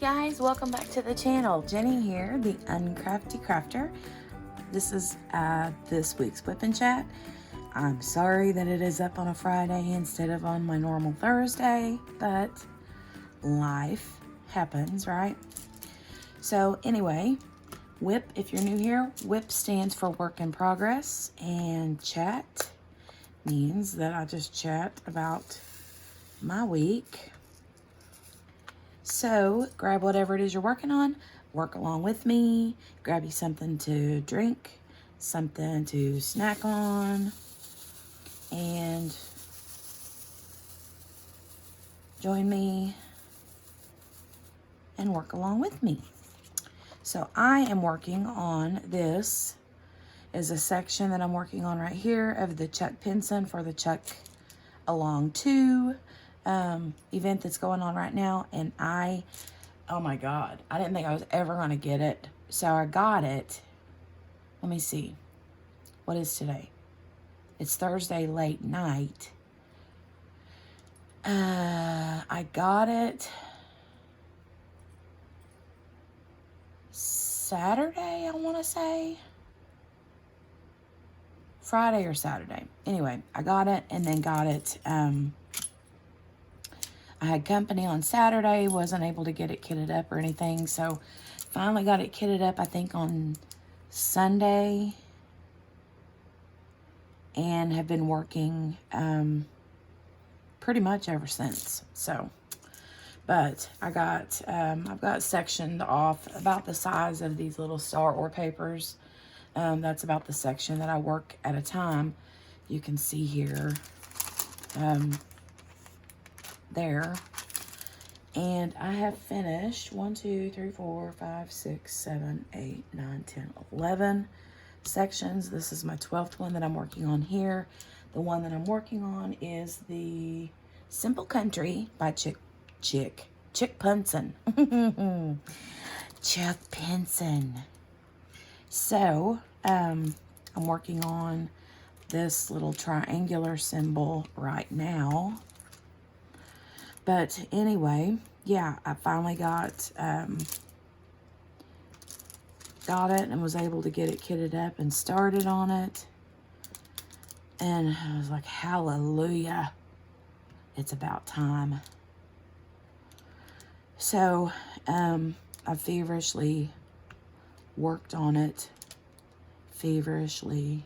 guys, welcome back to the channel. Jenny here, the Uncrafty Crafter. This is this week's Whip and Chat. I'm sorry that it is up on a Friday instead of on my normal Thursday, but life happens, right? So anyway, WIP, if you're new here, WIP stands for work in progress, and chat means that I just chat about my week. So grab whatever it is you're working on, work along with me, grab you something to drink, something to snack on, and join me and work along with me. So I am working on this is a section that I'm working on right here of the Chuck Pinson for the Chuck Along 2 event that's going on right now. And oh my God, I didn't think I was ever going to get it. So I got it. Let me see. What is today? It's Thursday late night. I got it Saturday, I want to say. Friday or Saturday. Anyway, I got it and then got it. I had company on Saturday, wasn't able to get it kitted up or anything, so finally got it kitted up, I think, on Sunday, and have been working pretty much ever since. So, but I've got sectioned off about the size of these little Star Or papers. That's about the section that I work at a time. You can see here, there. And I have finished 1, 2, 3, 4, 5, 6, 7, 8, 9, 10, 11 sections. This is my 12th one that I'm working on here. The one that I'm working on is the Simple Country by Chuck Pinson. Chuck Pinson. So, I'm working on this little triangular symbol right now. But anyway, yeah, I finally got it and was able to get it kitted up and started on it. And I was like, hallelujah, it's about time. So, I feverishly worked on it, feverishly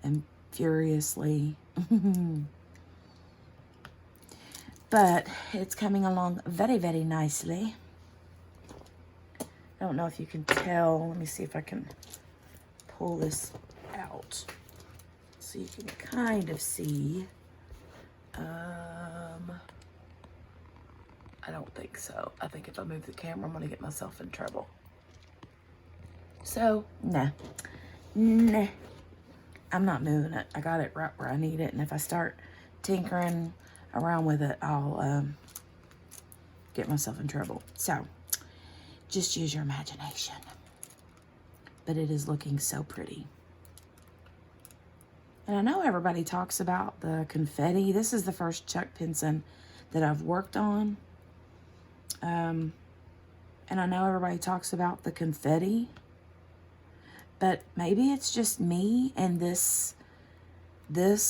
and furiously. But it's coming along very, very nicely. I don't know if you can tell. Let me see if I can pull this out so you can kind of see. I don't think so. I think if I move the camera, I'm going to get myself in trouble. So, nah. I'm not moving it. I got it right where I need it. And if I start tinkering around with it, I'll get myself in trouble. So, just use your imagination. But it is looking so pretty. And I know everybody talks about the confetti. This is the first Chuck Pinson that I've worked on. And I know everybody talks about the confetti. But maybe it's just me and this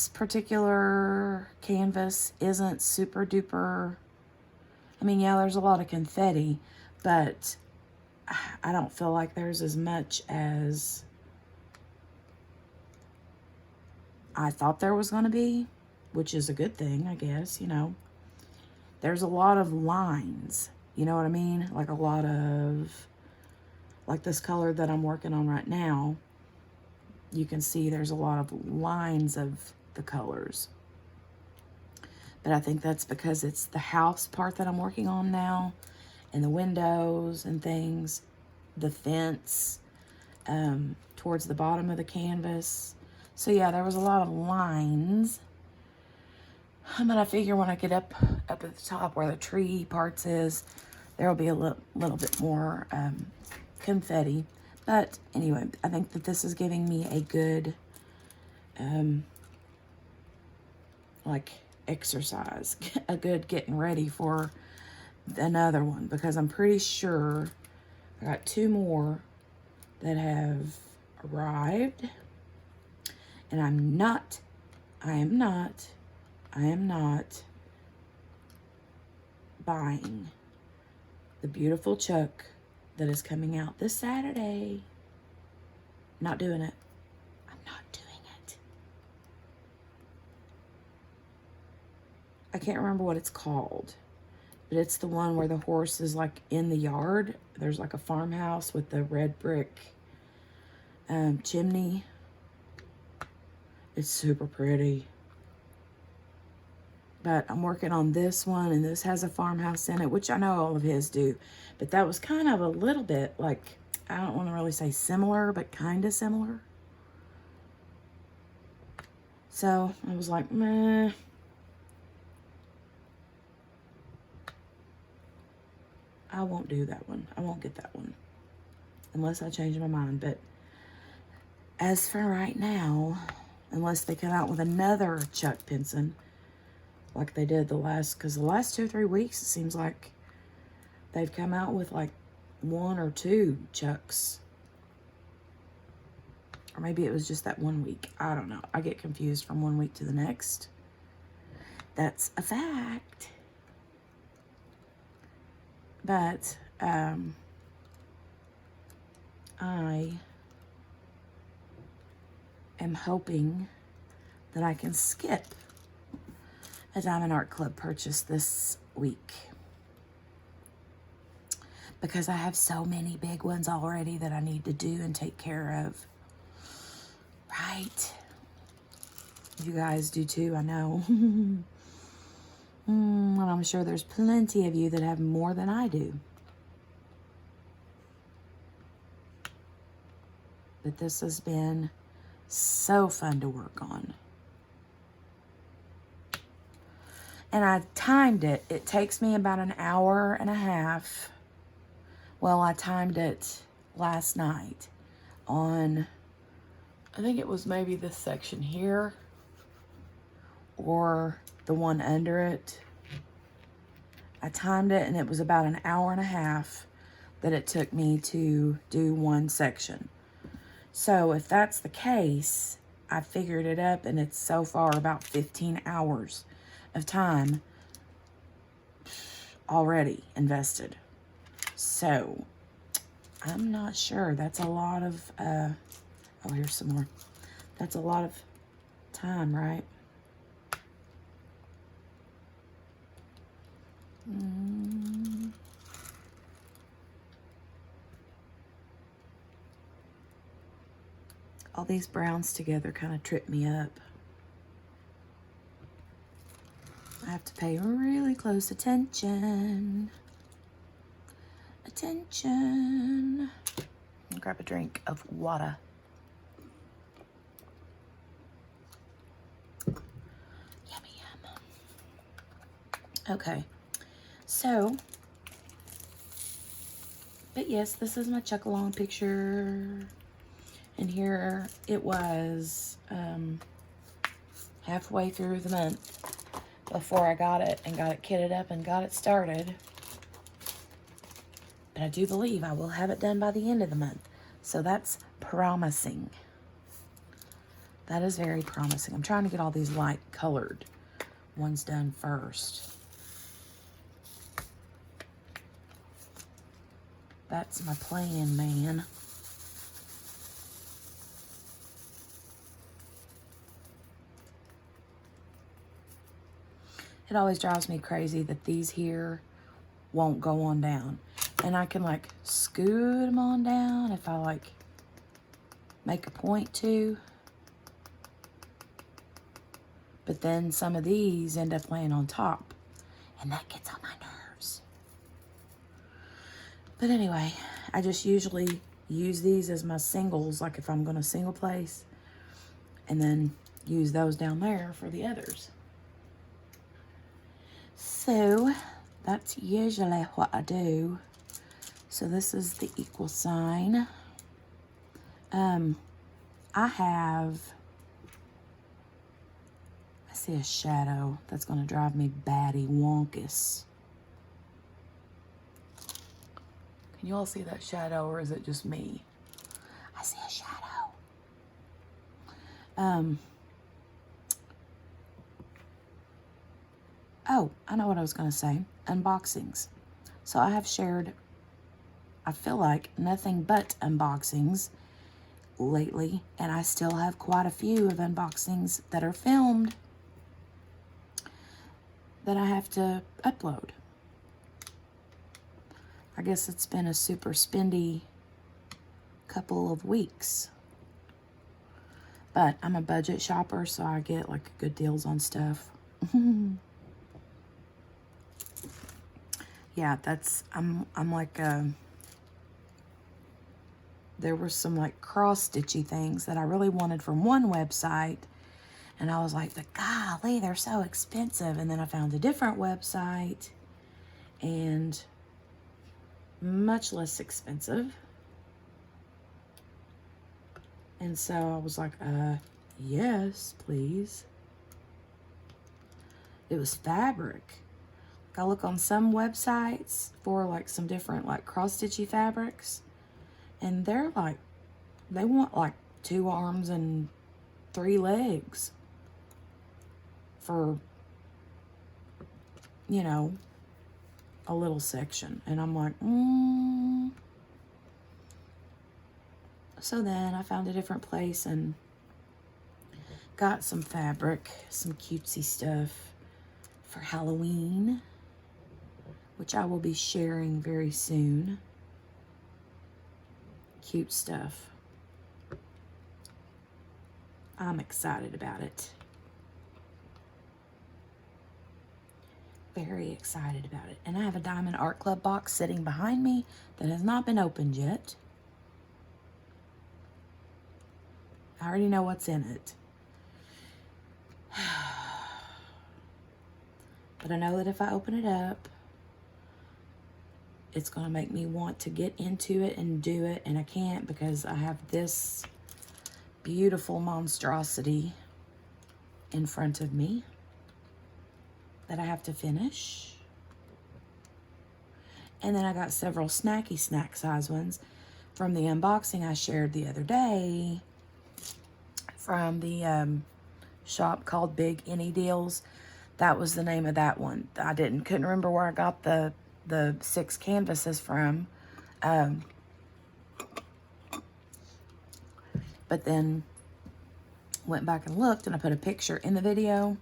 particular canvas isn't super duper. I mean, yeah, there's a lot of confetti, but I don't feel like there's as much as I thought there was going to be, which is a good thing, I guess, you know. There's a lot of lines, you know what I mean? Like a lot of, like this color that I'm working on right now. You can see there's a lot of lines of the colors. But I think that's because it's the house part that I'm working on now, and the windows and things, the fence towards the bottom of the canvas. So yeah, there was a lot of lines. But I figure when I get up at the top where the tree parts is, there will be a little bit more confetti. But anyway, I think that this is giving me a good, like, exercise, a good getting ready for another one because I'm pretty sure I got 2 more that have arrived. And I am not buying the beautiful Chuck that is coming out this Saturday. Not doing it. I'm not doing it. I can't remember what it's called, but it's the one where the horse is like in the yard. There's like a farmhouse with the red brick chimney. It's super pretty. But I'm working on this one, and this has a farmhouse in it, which I know all of his do. But that was kind of a little bit like, I don't want to really say similar, but kind of similar. So I was like, meh. I won't do that one. I won't get that one unless I change my mind. But as for right now, unless they come out with another Chuck Pinson, like they did because the last 2 or 3 weeks, it seems like they've come out with like 1 or 2 Chucks. Or maybe it was just that 1 week. I don't know. I get confused from 1 week to the next. That's a fact. But I am hoping that I can skip a Diamond Art Club purchase this week, because I have so many big ones already that I need to do and take care of. Right? You guys do too, I know. And I'm sure there's plenty of you that have more than I do. But this has been so fun to work on. And I timed it. It takes me about an hour and a half. Well, I timed it last night on, I think it was maybe this section here or the one under it. I timed it, and it was about an hour and a half that it took me to do one section. So if that's the case, I figured it up, and it's so far about 15 hours of time already invested. So I'm not sure. That's a lot of, oh, here's some more. That's a lot of time, right? All these browns together kind of trip me up. I have to pay really close attention. Attention. And grab a drink of water. Yummy yum. Okay. So, but yes, this is my Chuck Along picture. And here it was halfway through the month before I got it and got it kitted up and got it started. But I do believe I will have it done by the end of the month. So that's promising. That is very promising. I'm trying to get all these light colored ones done first. That's my plan, man. It always drives me crazy that these here won't go on down. And I can like scoot them on down if I like make a point to. But then some of these end up laying on top. And that gets on my nerves. But anyway, I just usually use these as my singles, like if I'm going to single place. And then use those down there for the others. So, that's usually what I do. So this is the equal sign. I see a shadow that's going to drive me batty wonkus. Can you all see that shadow, or is it just me? I see a shadow. Oh, I know what I was going to say. Unboxings. So I have shared, I feel like, nothing but unboxings lately, and I still have quite a few of unboxings that are filmed that I have to upload. I guess it's been a super spendy couple of weeks. But I'm a budget shopper, so I get like good deals on stuff. Yeah, that's, I'm like, there were some like cross-stitchy things that I really wanted from one website. And I was like, but golly, they're so expensive. And then I found a different website and much less expensive. And so I was like, yes, please. It was fabric. I look on some websites for like some different like cross-stitchy fabrics, and they're like, they want like 2 arms and 3 legs for, you know, a little section. And I'm like, So then I found a different place and got some fabric, some cutesy stuff for Halloween, which I will be sharing very soon. Cute stuff. I'm excited about it. Very excited about it. And I have a Diamond Art Club box sitting behind me that has not been opened yet. I already know what's in it. But I know that if I open it up, it's going to make me want to get into it and do it. And I can't because I have this beautiful monstrosity in front of me that I have to finish. And then I got several snacky snack size ones from the unboxing I shared the other day from the shop called Big Any Deals. That was the name of that one. I couldn't remember where I got the 6 canvases from. But then went back and looked, and I put a picture in the video.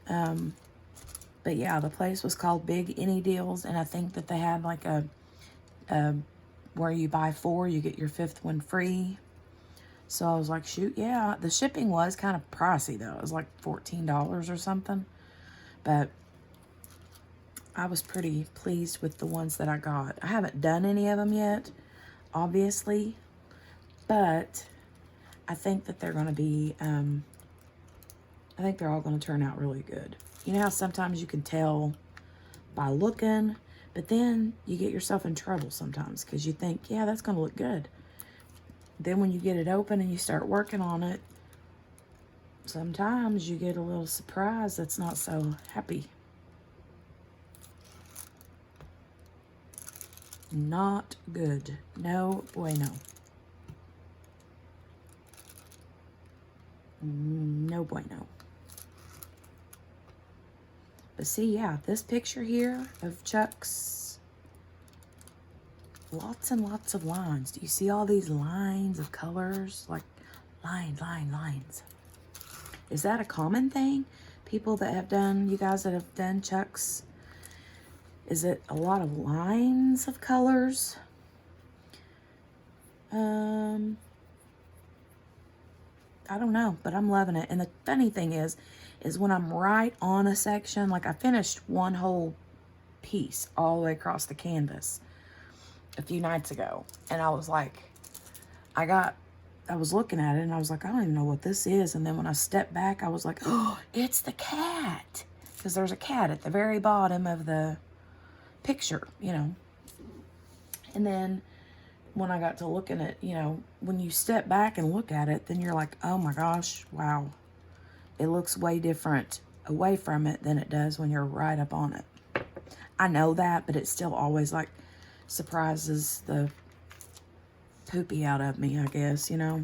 But yeah, the place was called Big Any Deals, and I think that they had like a where you buy 4, you get your 5th one free. So I was like, shoot, yeah. The shipping was kind of pricey, though. It was like $14 or something. But I was pretty pleased with the ones that I got. I haven't done any of them yet, obviously. But I think that they're going to be, I think they're all going to turn out really good. You know how sometimes you can tell by looking, but then you get yourself in trouble sometimes because you think, yeah, that's going to look good. Then when you get it open and you start working on it, sometimes you get a little surprise that's not so happy. Not good. No bueno. No bueno. But see, yeah, this picture here of Chuck's, lots and lots of lines. Do you see all these lines of colors? Like lines. Is that a common thing? People that have done, you guys that have done Chuck's, is it a lot of lines of colors? I don't know, but I'm loving it. And the funny thing is when I'm right on a section, like I finished one whole piece all the way across the canvas a few nights ago. And I was like, I was looking at it and I was like, I don't even know what this is. And then when I stepped back, I was like, oh, it's the cat. Because there's a cat at the very bottom of the picture, you know. And then when I got to looking at, you know, when you step back and look at it, then you're like, oh my gosh, wow. It looks way different away from it than it does when you're right up on it. I know that, but it still always like surprises the poopy out of me, I guess, you know.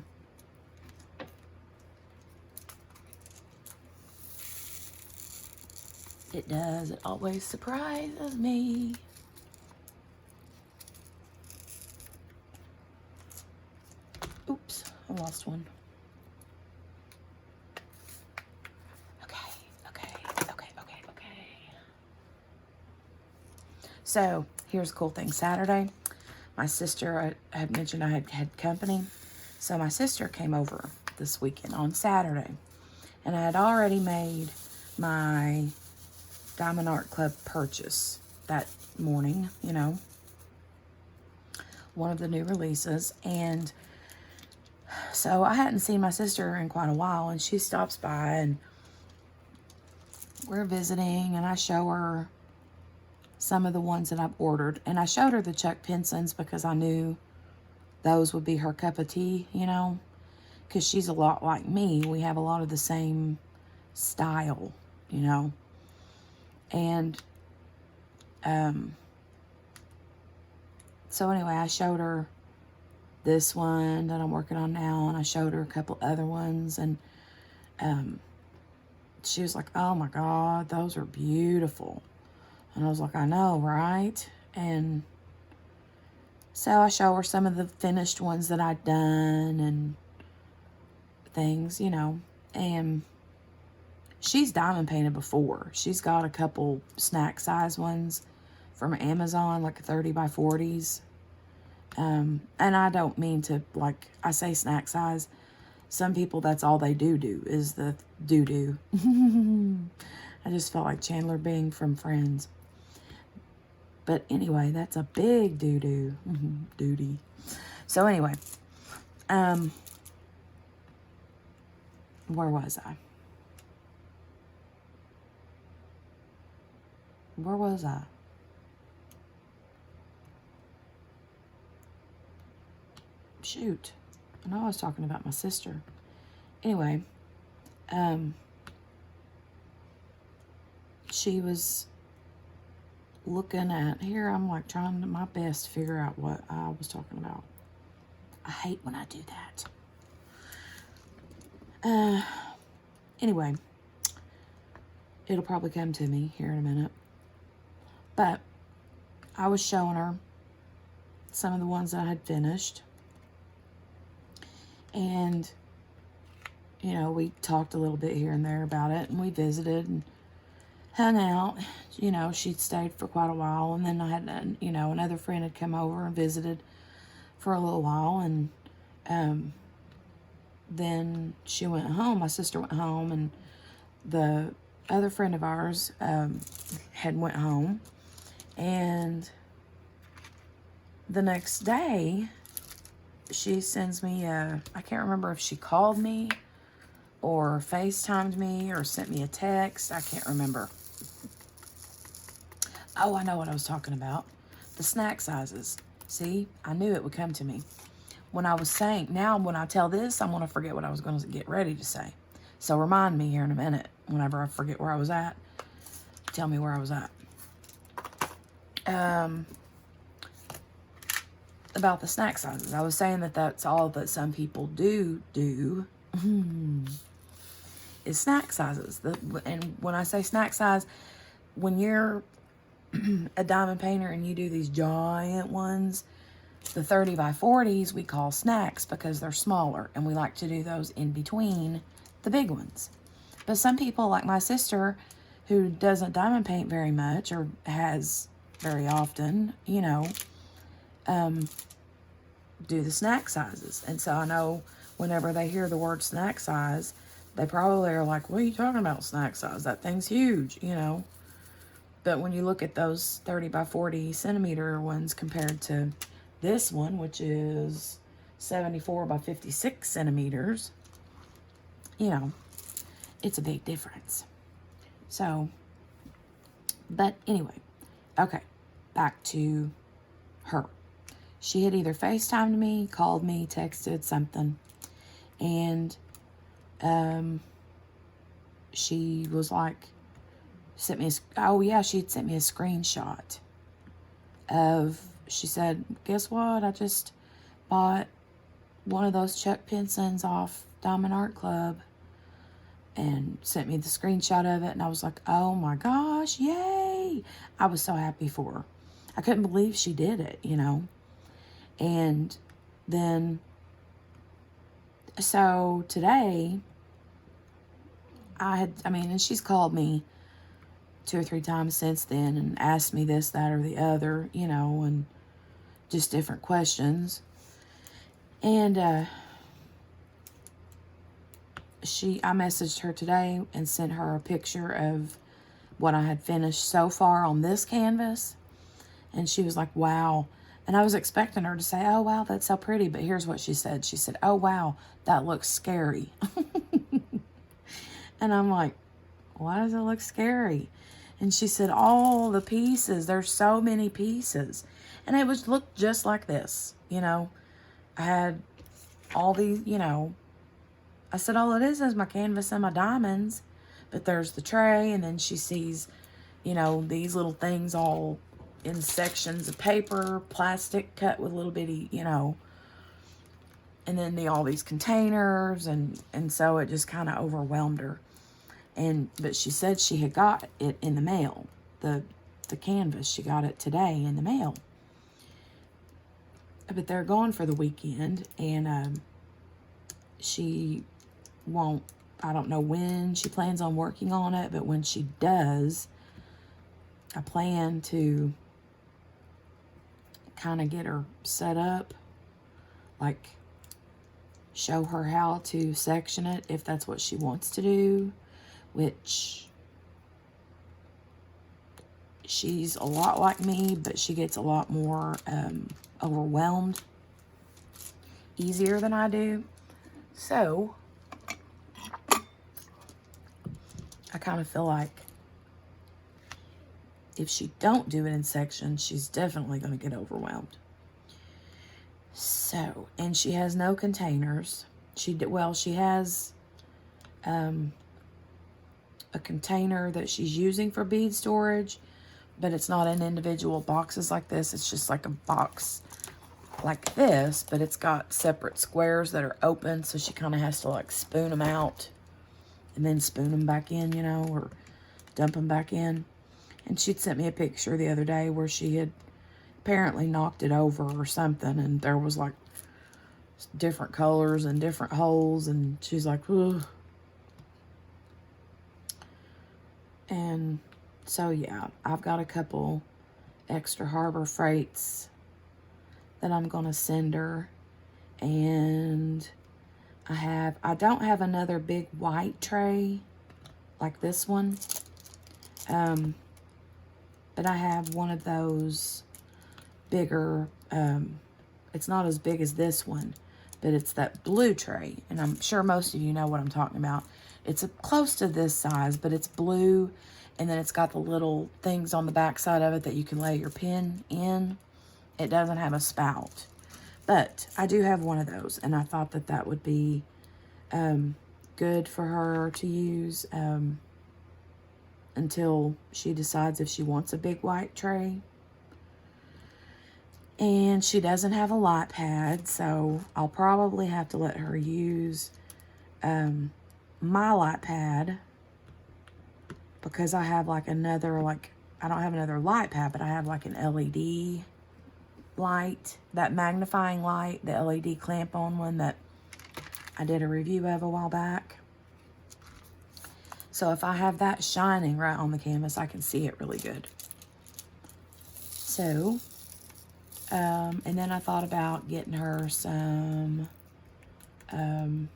It does. It always surprises me. Oops, I lost one. Okay. So, here's a cool thing. Saturday, my sister, I had mentioned I had company. So, my sister came over this weekend on Saturday. And I had already made my Diamond Art Club purchase that morning, you know. One of the new releases. And so, I hadn't seen my sister in quite a while. And she stops by and we're visiting. And I show her some of the ones that I've ordered. And I showed her the Chuck Pensons because I knew those would be her cup of tea, you know. Because she's a lot like me. We have a lot of the same style, you know. And so anyway, I showed her this one that I'm working on now. And I showed her a couple other ones. And she was like, oh my God, those are beautiful. And I was like, I know, right? And so I show her some of the finished ones that I'd done and things, you know. And she's diamond painted before. She's got a couple snack size ones from Amazon, like 30 by 40s. And I don't mean to, like, I say snack size. Some people, that's all they do is the doo-doo. I just felt like Chandler Bing from Friends. But anyway, that's a big doo-doo. Duty. So anyway, where was I? Where was I? Shoot. I know I was talking about my sister. Anyway, she was looking at, here I'm like trying my best to figure out what I was talking about. I hate when I do that. Anyway, it'll probably come to me here in a minute. But I was showing her some of the ones that I had finished. And, you know, we talked a little bit here and there about it. And we visited and hung out. You know, she'd stayed for quite a while. And then I had, you know, another friend had come over and visited for a little while. And then she went home. My sister went home. And the other friend of ours had went home. And the next day, she sends me I can't remember if she called me or FaceTimed me or sent me a text. I can't remember. Oh, I know what I was talking about. The snack sizes. See, I knew it would come to me. When I was saying, now when I tell this, I'm going to forget what I was going to get ready to say. So remind me here in a minute. Whenever I forget where I was at, tell me where I was at. About the snack sizes. I was saying that that's all that some people do is snack sizes. And when I say snack size, when you're a diamond painter and you do these giant ones, the 30 by 40s we call snacks because they're smaller, and we like to do those in between the big ones. But some people, like my sister, who doesn't diamond paint very much or has very often, you know, do the snack sizes. And so I know whenever they hear the word snack size, they probably are like, what are you talking about, snack size? That thing's huge, you know. But when you look at those 30 by 40 centimeter ones compared to this one, which is 74 by 56 centimeters, you know, it's a big difference. So, but anyway, okay, back to her. She had either FaceTimed me, called me, texted, something. And she was like, she'd sent me a screenshot of she said, guess what? I just bought one of those Chuck Pensons off Diamond Art Club, and sent me the screenshot of it. And I was like, oh my gosh, yay. I was so happy for her. I couldn't believe she did it, you know. And then, so today, and she's called me 2 or 3 times since then and asked me this, that, or the other, you know, and just different questions. And I messaged her today and sent her a picture of what I had finished so far on this canvas. And she was like, wow. And I was expecting her to say, oh, wow, that's so pretty. But here's what she said. She said, oh, wow, that looks scary. And I'm like, why does it look scary? And she said, all the pieces, there's so many pieces. And it would look just like this, you know. I had all these, you know, I said, all it is my canvas and my diamonds. But there's the tray, and then she sees, you know, these little things all in sections of paper, plastic cut with little bitty, you know, and then all these containers, and so it just kind of overwhelmed her. But she said she had got it in the mail, the canvas. She got it today in the mail. But they're gone for the weekend, and she won't, I don't know when she plans on working on it, but when she does, I plan to kind of get her set up, like show her how to section it if that's what she wants to do, which she's a lot like me, but she gets a lot more overwhelmed easier than I do. So I kind of feel like if she don't do it in sections, she's definitely going to get overwhelmed. So, and she has no containers. She has a container that she's using for bead storage, but it's not in individual boxes like this. It's just like a box like this, but it's got separate squares that are open, so she kind of has to like spoon them out and then spoon them back in, you know, or dump them back in. And she'd sent me a picture the other day where she had apparently knocked it over or something, and there was like different colors and different holes, and she's like, ugh. And so, yeah, I've got a couple extra Harbor Freights that I'm going to send her. And I don't have another big white tray like this one. But I have one of those bigger, it's not as big as this one, but it's that blue tray. And I'm sure most of you know what I'm talking about. It's close to this size, but it's blue. And then it's got the little things on the back side of it that you can lay your pen in. It doesn't have a spout. But I do have one of those. And I thought that that would be good for her to use until she decides if she wants a big white tray. And she doesn't have a light pad, so I'll probably have to let her use my light pad, because I have like another, I don't have another light pad, but I have like an LED light, that magnifying light, the LED clamp on one that I did a review of a while back. So if I have that shining right on the canvas, I can see it really good. So, and then I thought about getting her some, giving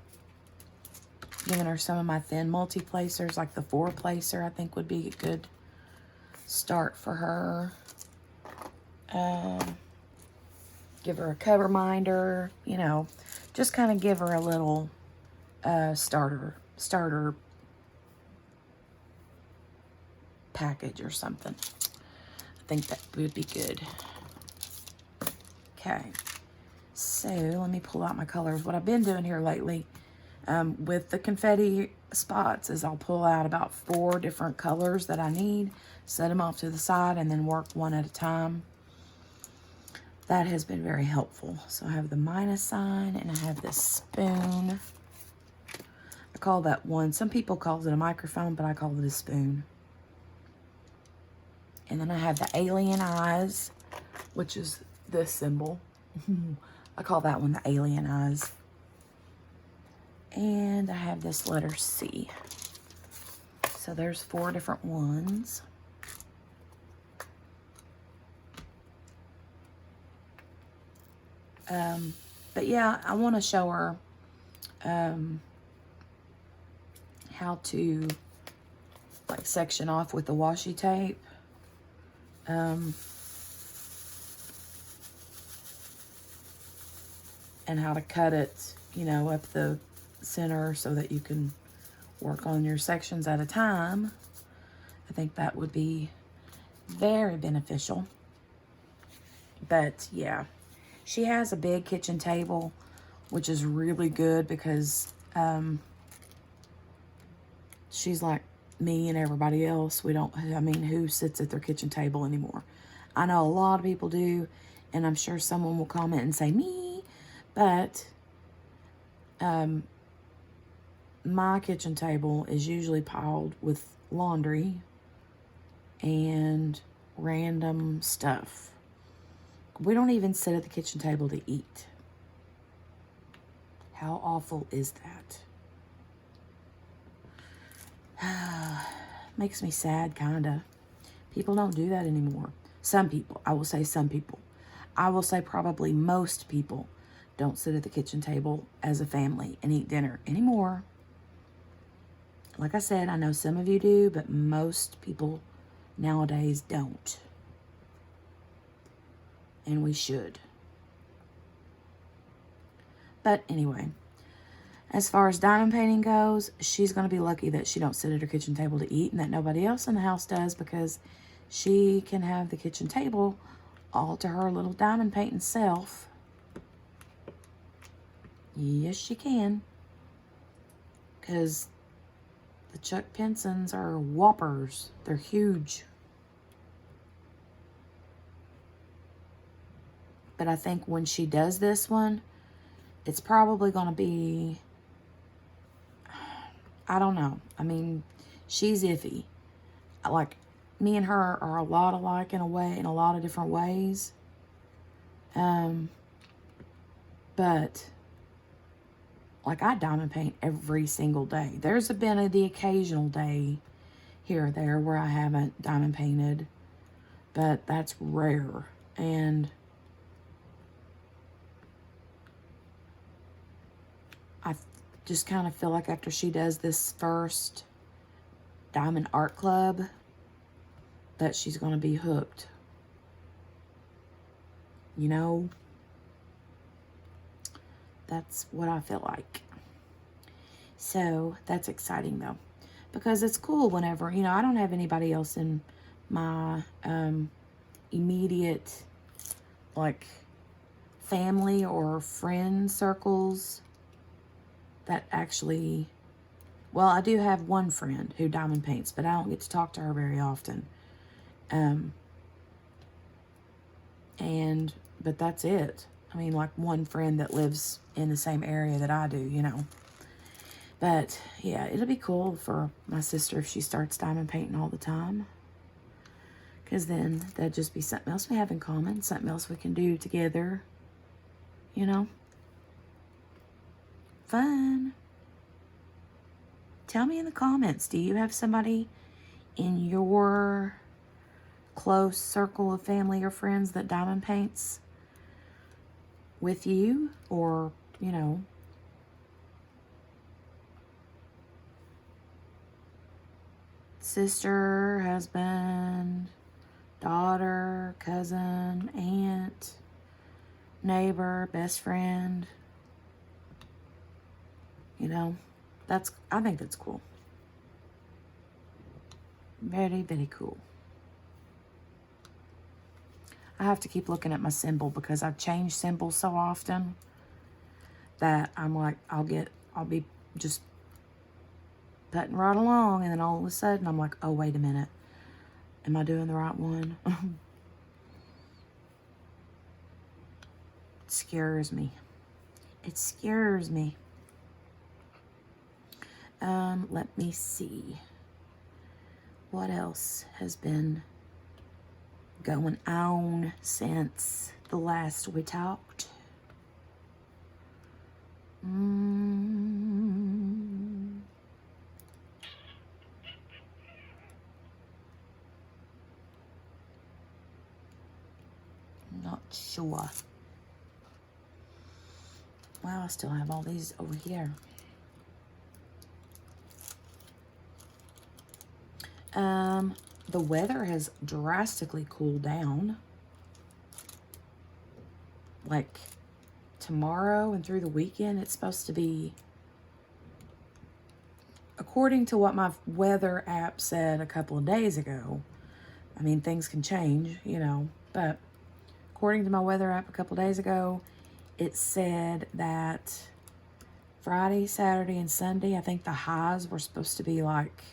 her some of my thin multi-placers, like the 4-placer, I think would be a good start for her. Give her a cover minder, you know, just kind of give her a little starter package or something. I think that would be good. Okay, so let me pull out my colors. What I've been doing here lately with the confetti spots is I'll pull out about 4 different colors that I need, set them off to the side, and then work one at a time. that has been very helpful. So I have the minus sign and I have this spoon. I call that one, some people call it a microphone, but I call it a spoon. And then I have the alien eyes, which is this symbol. I call that one the alien eyes. And I have this letter C. So there's 4 different ones. But yeah, I want to show her how to like section off with the washi tape. And how to cut it, you know, up the center so that you can work on your sections at a time. I think that would be very beneficial. But yeah, she has a big kitchen table, which is really good because she's like me and everybody else. We don't, I mean, who sits at their kitchen table anymore? I know a lot of people do, and I'm sure someone will comment and say me, but my kitchen table is usually piled with laundry and random stuff. We don't even sit at the kitchen table to eat. How awful is that? Makes me sad, kinda. People don't do that anymore. Some people, I will say some people. I will say probably most people don't sit at the kitchen table as a family and eat dinner anymore. Like I said, I know some of you do, but most people nowadays don't. And we should. But anyway, as far as diamond painting goes, she's going to be lucky that she don't sit at her kitchen table to eat and that nobody else in the house does, because she can have the kitchen table all to her little diamond painting self. Yes, she can. Because the Chuck Pensons are whoppers. They're huge. But I think when she does this one, it's probably going to be, I don't know. I mean, she's iffy. Like, me and her are a lot alike in a way, in a lot of different ways. But like, I diamond paint every single day. There's been the occasional day here or there where I haven't diamond painted, but that's rare. And I just kind of feel like after she does this first Diamond Art Club, that she's going to be hooked. You know? That's what I feel like. So, that's exciting, though. Because it's cool whenever, you know, I don't have anybody else in my immediate, like, family or friend circles that actually, well, I do have one friend who diamond paints, but I don't get to talk to her very often. But that's it. I mean, like, one friend that lives in the same area that I do, you know. But, yeah, it'll be cool for my sister if she starts diamond painting all the time. Because then that'd just be something else we have in common, something else we can do together, you know. Fun. Tell me in the comments, do you have somebody in your close circle of family or friends that diamond paints with you? Or, you know, sister, husband, daughter, cousin, aunt, neighbor, best friend. You know, I think that's cool. Very, very cool. I have to keep looking at my symbol because I've changed symbols so often that I'm like, I'll be just putting right along, and then all of a sudden I'm like, oh, wait a minute. Am I doing the right one? It scares me. It scares me. Let me see. What else has been going on since the last we talked? Not sure. Wow, I still have all these over here. The weather has drastically cooled down. Like tomorrow and through the weekend, it's supposed to be, according to what my weather app said a couple of days ago. I mean, things can change, you know, but according to my weather app a couple of days ago, it said that Friday, Saturday, and Sunday, I think the highs were supposed to be like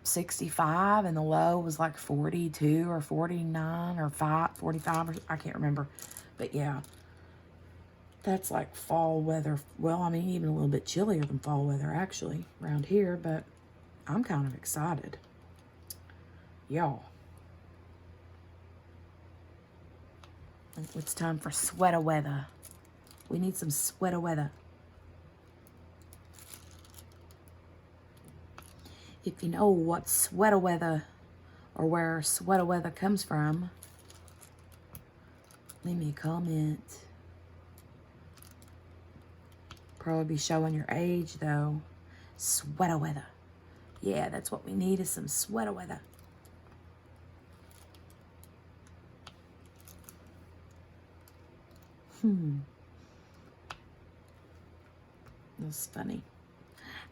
65 and the low was like 42 or 49 or 45 or I can't remember. But yeah, that's like fall weather. Well, I mean, even a little bit chillier than fall weather actually around here, but I'm kind of excited. Y'all. It's time for sweater weather. We need some sweater weather. If you know what sweater weather or where sweater weather comes from, leave me a comment. Probably be showing your age though. Sweater weather. Yeah, that's what we need is some sweater weather. That's funny.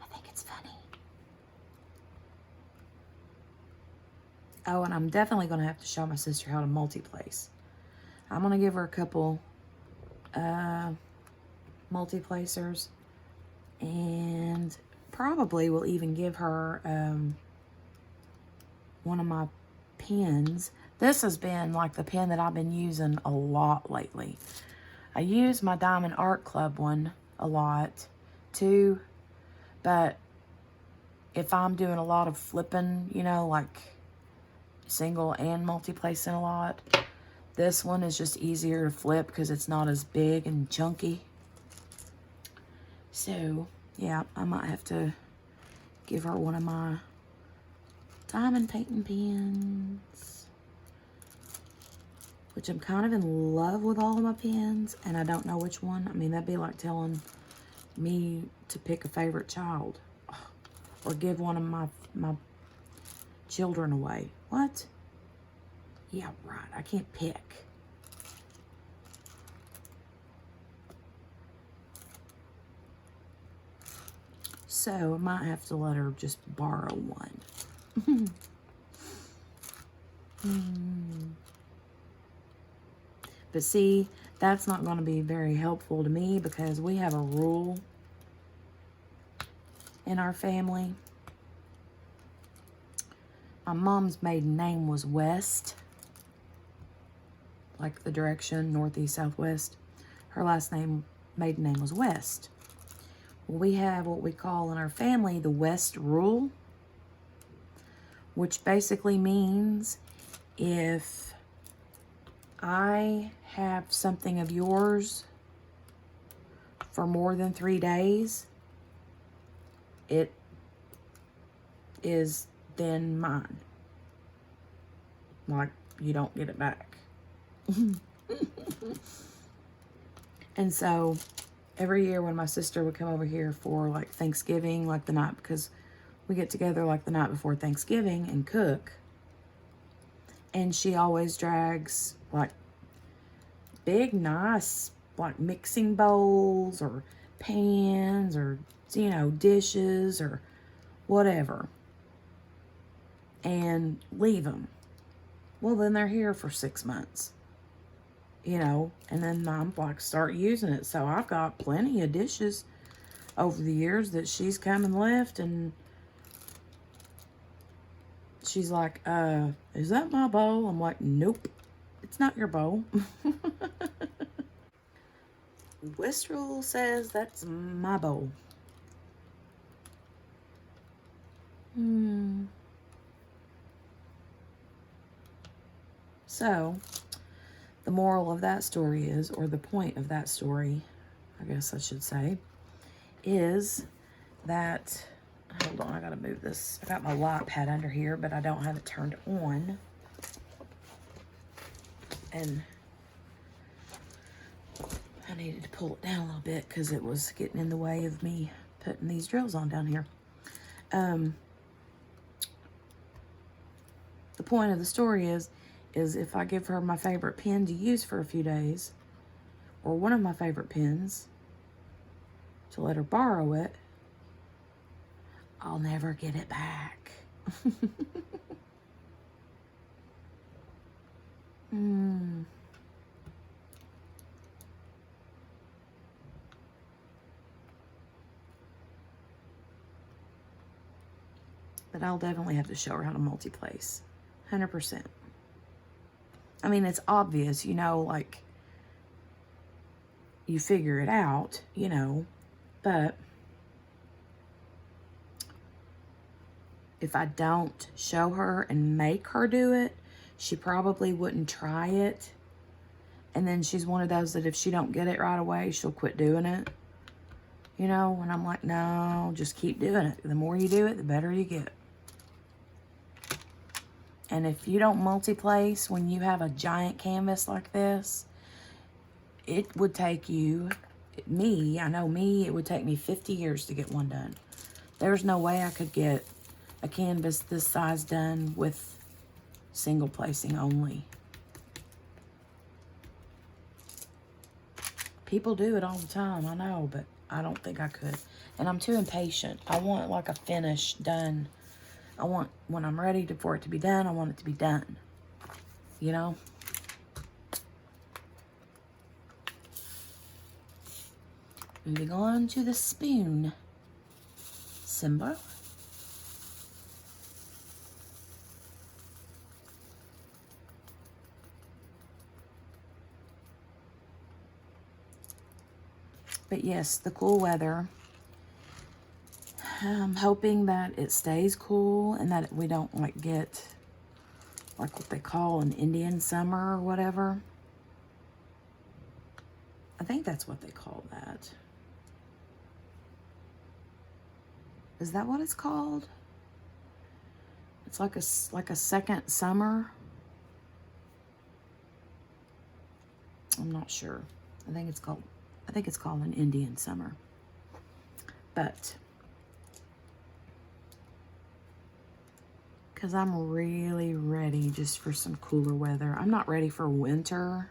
I think it's funny. Oh, and I'm definitely going to have to show my sister how to multi-place. I'm going to give her a couple multi-placers. And probably will even give her one of my pens. This has been like the pen that I've been using a lot lately. I use my Diamond Art Club one a lot too. But if I'm doing a lot of flipping, you know, like single and multi-placing a lot, this one is just easier to flip because it's not as big and chunky. So, yeah, I might have to give her one of my diamond painting pens, which I'm kind of in love with all of my pens, and I don't know which one. I mean, that'd be like telling me to pick a favorite child or give one of my children away. What? Yeah, right. I can't pick. So I might have to let her just borrow one. But see, that's not going to be very helpful to me because we have a rule in our family. My mom's maiden name was West, like the direction, northeast, southwest. Her last name, maiden name was West. We have what we call in our family the West Rule, which basically means if I have something of yours for more than 3 days, it is then mine. Like, you don't get it back. And so every year when my sister would come over here for like Thanksgiving, like the night, because we get together like the night before Thanksgiving and cook, and she always drags like big nice like mixing bowls or pans or, you know, dishes or whatever, and leave them. Well, then they're here for 6 months, you know, and then I'm like, start using it. So I've got plenty of dishes over the years that she's come and left, and she's like, is that my bowl? I'm like, nope, It's not your bow. Wistral says that's my bow. So, the moral of that story is, or the point of that story, I guess I should say, is that, hold on, I gotta move this. I got my light pad under here, but I don't have it turned on. And I needed to pull it down a little bit because it was getting in the way of me putting these drills on down here. The point of the story is if I give her my favorite pen to use for a few days, or one of my favorite pens, to let her borrow it, I'll never get it back. But I'll definitely have to show her how to multi-place. 100%. I mean, it's obvious, you know, like, you figure it out, you know, but if I don't show her and make her do it, she probably wouldn't try it. And then she's one of those that if she don't get it right away, she'll quit doing it. You know, and I'm like, no, just keep doing it. The more you do it, the better you get. And if you don't multi-place when you have a giant canvas like this, it would take you, I know me, it would take me 50 years to get one done. There's no way I could get a canvas this size done with single placing only. People do it all the time, I know, but I don't think I could. And I'm too impatient. I want like a finish done. I want, when I'm ready for it to be done, I want it to be done. You know? Moving on to the spoon symbol. But yes, the cool weather. I'm hoping that it stays cool and that we don't like get like what they call an Indian summer or whatever. I think that's what they call that. Is that what it's called? It's like a second summer. I'm not sure. I think it's called an Indian summer. But because I'm really ready just for some cooler weather. I'm not ready for winter,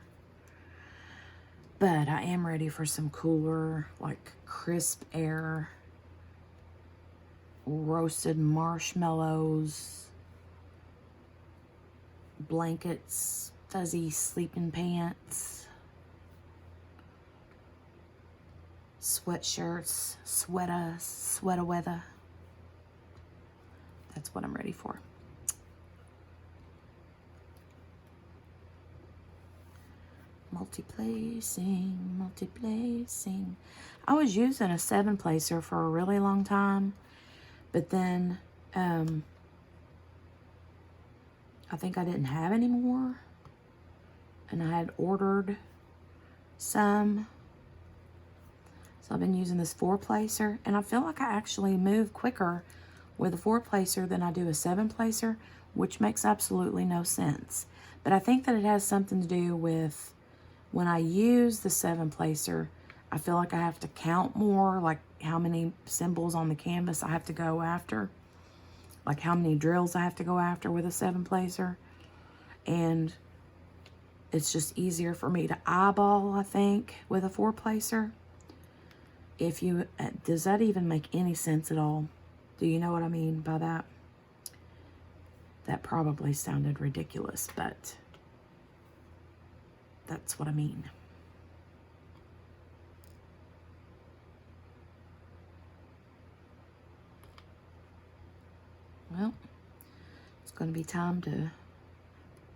but I am ready for some cooler, like crisp air, roasted marshmallows, blankets, fuzzy sleeping pants, sweatshirts, sweater weather. That's what I'm ready for. Multi-placing. I was using a 7-placer for a really long time, but then I think I didn't have any more, and I had ordered some. So I've been using this 4-placer, and I feel like I actually move quicker with a 4-placer than I do a 7-placer, which makes absolutely no sense. But I think that it has something to do with when I use the 7-placer, I feel like I have to count more, like how many symbols on the canvas I have to go after, like how many drills I have to go after with a 7-placer. And it's just easier for me to eyeball, I think, with a 4-placer. If you, does that even make any sense at all? Do you know what I mean by that? That probably sounded ridiculous, but that's what I mean. Well, it's going to be time to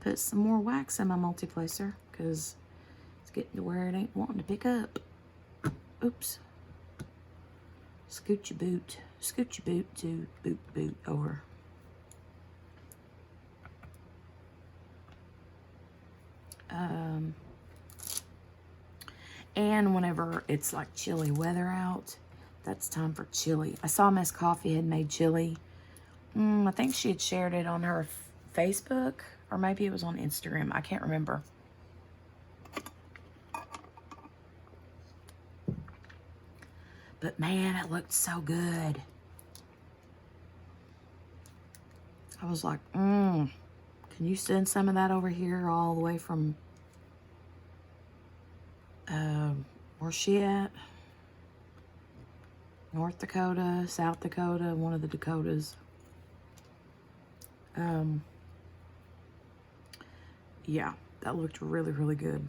put some more wax in my multiplacer because it's getting to where it ain't wanting to pick up. Oops. Scoot your boot to boot over. And whenever it's like chilly weather out, that's time for chili. I saw Miss Coffee had made chili. I think she had shared it on her Facebook, or maybe it was on Instagram. I can't remember. But man, it looked so good. I was like, can you send some of that over here all the way from, where's she at? North Dakota, South Dakota, one of the Dakotas. Yeah, that looked really, really good.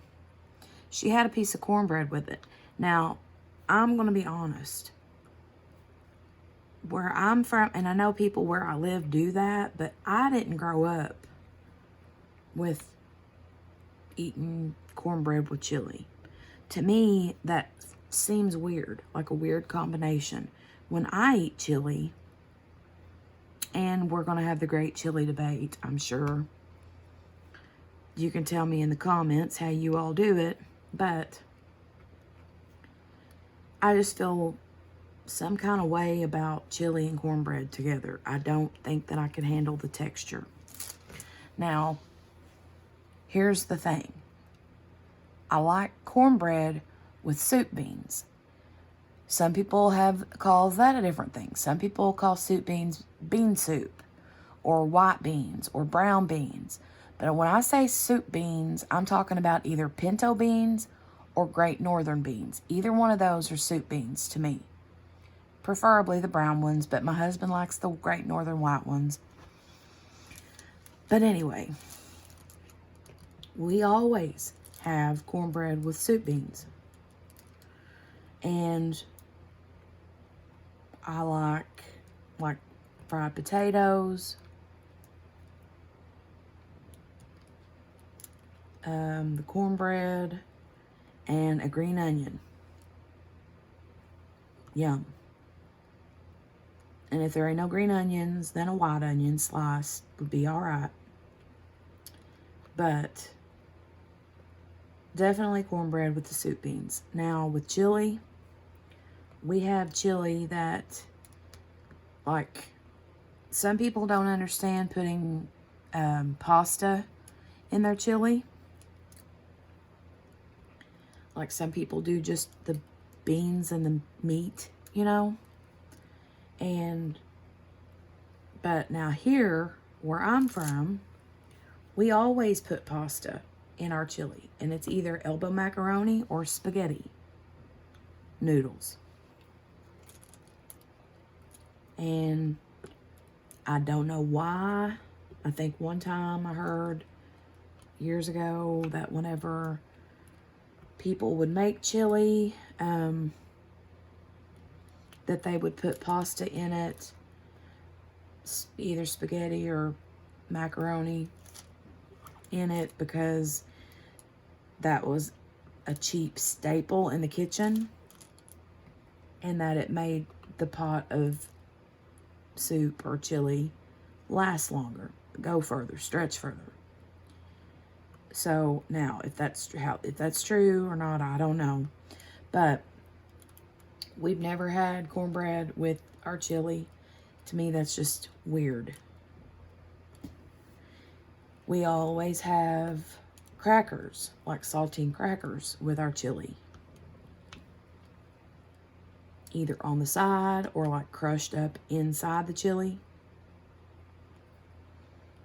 She had a piece of cornbread with it. Now, I'm going to be honest. Where I'm from, and I know people where I live do that, but I didn't grow up with eating cornbread with chili. To me, that seems weird, like a weird combination. When I eat chili, and we're going to have the great chili debate, I'm sure. You can tell me in the comments how you all do it, but I just feel some kind of way about chili and cornbread together. I don't think that I could handle the texture. Now, here's the thing. I like cornbread with soup beans. Some people calls that a different thing. Some people call soup beans bean soup, or white beans, or brown beans. But when I say soup beans, I'm talking about either pinto beans or great northern beans. Either one of those are soup beans to me. Preferably the brown ones, but my husband likes the great northern white ones. But anyway, we always have cornbread with soup beans. And I like fried potatoes, the cornbread, and a green onion. Yum. And if there ain't no green onions, then a white onion sliced would be all right. But definitely cornbread with the soup beans. Now, with chili, we have chili that, like, some people don't understand putting pasta in their chili. Like, some people do just the beans and the meat, you know. But now here, where I'm from, we always put pasta in our chili. And it's either elbow macaroni or spaghetti noodles. And I don't know why. I think one time I heard years ago that whenever people would make chili, that they would put pasta in it, either spaghetti or macaroni in it, because that was a cheap staple in the kitchen, and that it made the pot of soup or chili last longer, go further, stretch further. So now, if that's true or not, I don't know. But we've never had cornbread with our chili. To me, that's just weird. We always have crackers, like saltine crackers, with our chili. Either on the side or like crushed up inside the chili.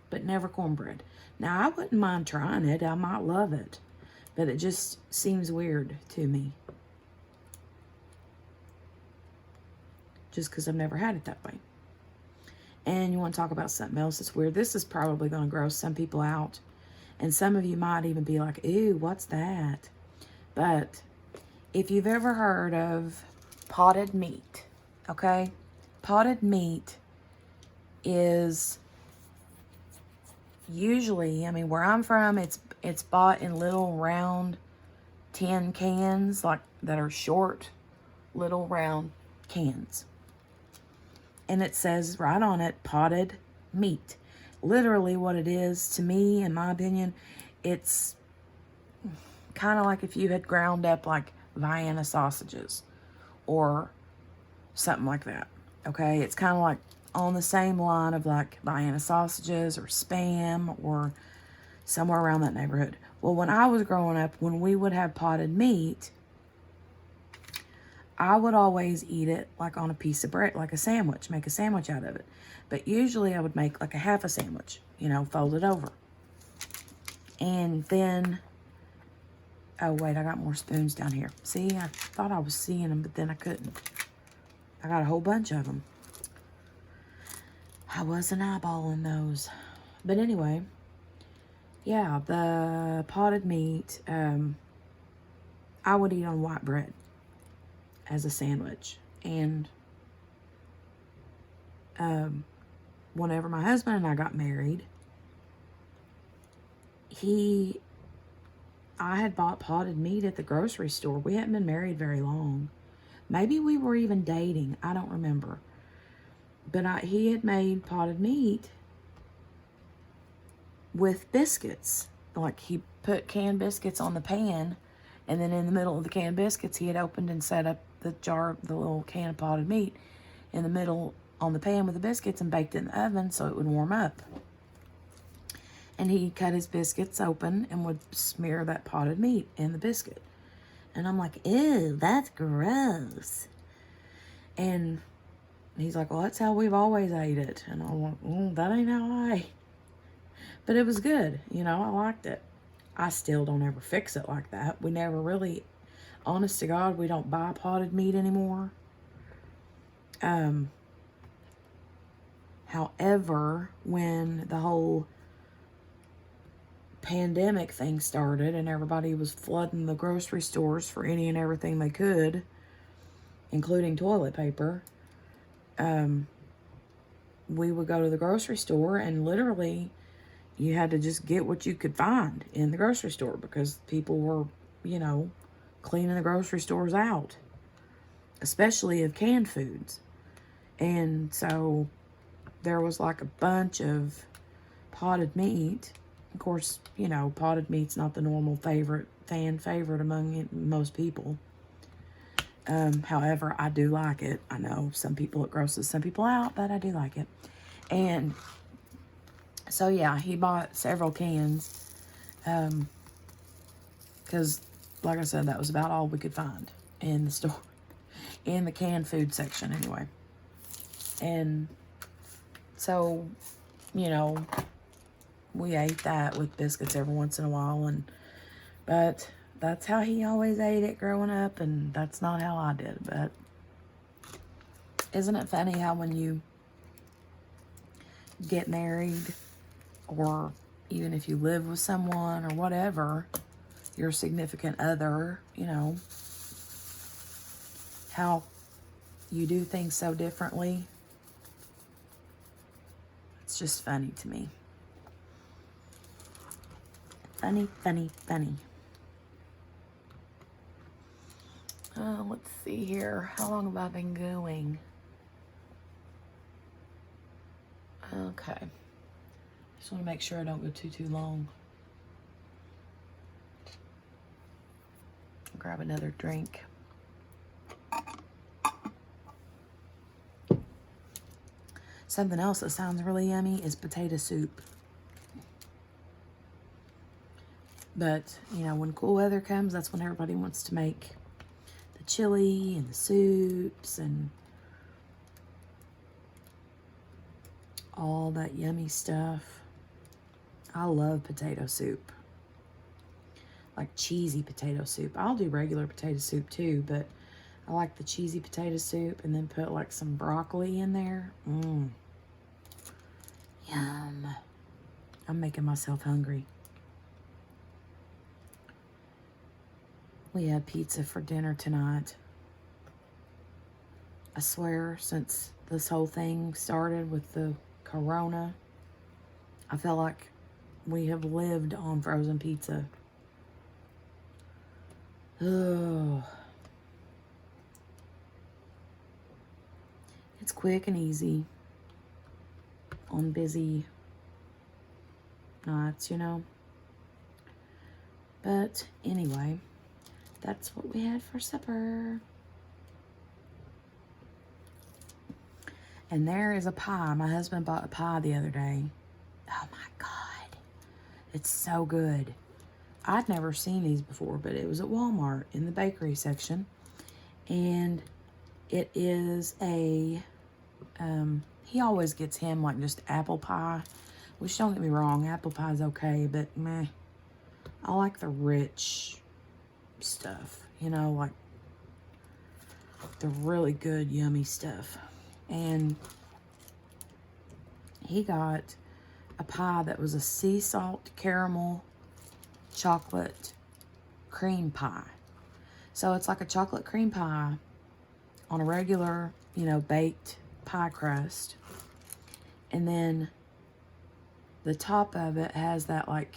But never cornbread. Now, I wouldn't mind trying it. I might love it. But it just seems weird to me. Just because I've never had it that way. And you want to talk about something else that's weird. This is probably going to gross some people out. And some of you might even be like, ew, what's that? But if you've ever heard of potted meat, okay? Potted meat is usually, I mean, where I'm from, it's bought in little round tin cans, like that are short, little round cans. And it says right on it, potted meat. Literally what it is, to me, in my opinion, it's kind of like if you had ground up like Vienna sausages or something like that. Okay, it's kind of like on the same line of like Vienna sausages or Spam or somewhere around that neighborhood. Well, when I was growing up, when we would have potted meat, I would always eat it like on a piece of bread, like a sandwich, make a sandwich out of it. But usually I would make like a half a sandwich, you know, fold it over. And then, oh wait, I got more spoons down here. See, I thought I was seeing them, but then I couldn't. I got a whole bunch of them. I wasn't eyeballing those. But anyway, yeah, the potted meat, I would eat on white bread as a sandwich. And whenever my husband and I got married, I had bought potted meat at the grocery store. We hadn't been married very long. Maybe we were even dating. I don't remember. But he had made potted meat with biscuits. Like he put canned biscuits on the pan, and then in the middle of the canned biscuits, he had opened and set up the little can of potted meat in the middle on the pan with the biscuits and baked it in the oven so it would warm up. And he cut his biscuits open and would smear that potted meat in the biscuit. And I'm like, ew, that's gross. And he's like, well, that's how we've always ate it. And I'm like, that ain't how I ate. But it was good. You know, I liked it. I still don't ever fix it like that. We never really, honest to God, we don't buy potted meat anymore. However, when the whole pandemic thing started and everybody was flooding the grocery stores for any and everything they could, including toilet paper, we would go to the grocery store and literally you had to just get what you could find in the grocery store because people were, you know, cleaning the grocery stores out, especially of canned foods. And so there was like a bunch of potted meat. Of course, you know, potted meat's not the normal fan favorite among most people. However, I do like it. I know some people, it grosses some people out, but I do like it. And so, yeah, he bought several cans. Because, like I said, that was about all we could find in the store. In the canned food section, anyway. And so, you know, we ate that with biscuits every once in a while, but that's how he always ate it growing up, and that's not how I did. But isn't it funny how when you get married, or even if you live with someone or whatever, your significant other, you know, how you do things so differently? It's just funny to me. Funny, funny, funny. Let's see here. How long have I been going? Okay. Just want to make sure I don't go too long. Grab another drink. Something else that sounds really yummy is potato soup. But, you know, when cool weather comes, that's when everybody wants to make the chili and the soups and all that yummy stuff. I love potato soup. Like cheesy potato soup. I'll do regular potato soup too, but I like the cheesy potato soup and then put like some broccoli in there. Yum. I'm making myself hungry. We had pizza for dinner tonight. I swear, since this whole thing started with the corona, I feel like We have lived on frozen pizza. Oh. It's quick and easy on busy nights, you know. But anyway, that's what we had for supper. And there is a pie. My husband bought a pie the other day. Oh my God. It's so good. I'd never seen these before, but it was at Walmart in the bakery section. And it is a, he always gets him like just apple pie, which don't get me wrong, apple pie is okay, but meh. I like the rich stuff, you know, like the really good, yummy stuff. And he got a pie that was a sea salt caramel chocolate cream pie. So it's like a chocolate cream pie on a regular, you know, baked pie crust. And then the top of it has that, like,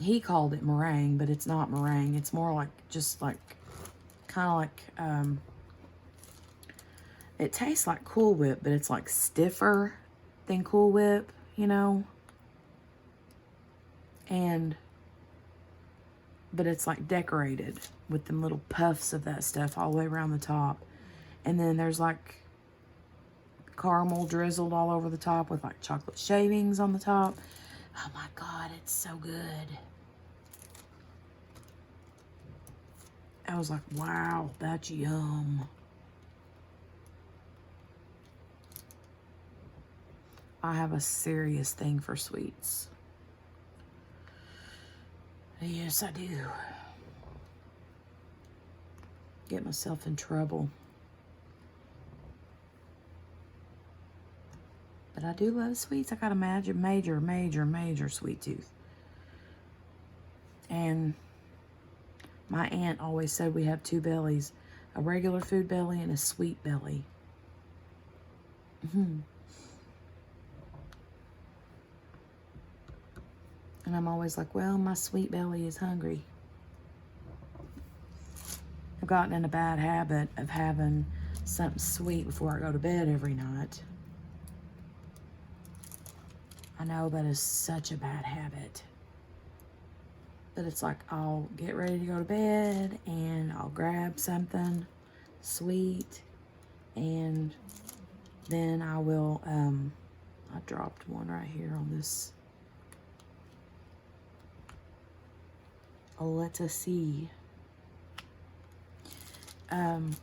he called it meringue, but it's not meringue. It's more like, just like, kind of like, it tastes like Cool Whip, but it's like stiffer than Cool Whip, you know? But it's like decorated with them little puffs of that stuff all the way around the top. And then there's like caramel drizzled all over the top with like chocolate shavings on the top. Oh my God, it's so good. I was like, wow, that's yum. I have a serious thing for sweets. Yes, I do. Get myself in trouble. But I do love sweets. I got a major sweet tooth. And my aunt always said we have two bellies, a regular food belly and a sweet belly. And I'm always like, well, my sweet belly is hungry. I've gotten in a bad habit of having something sweet before I go to bed every night. I know that is such a bad habit. But it's like I'll get ready to go to bed and I'll grab something sweet and then I will, I dropped one right here on this. Let us see. And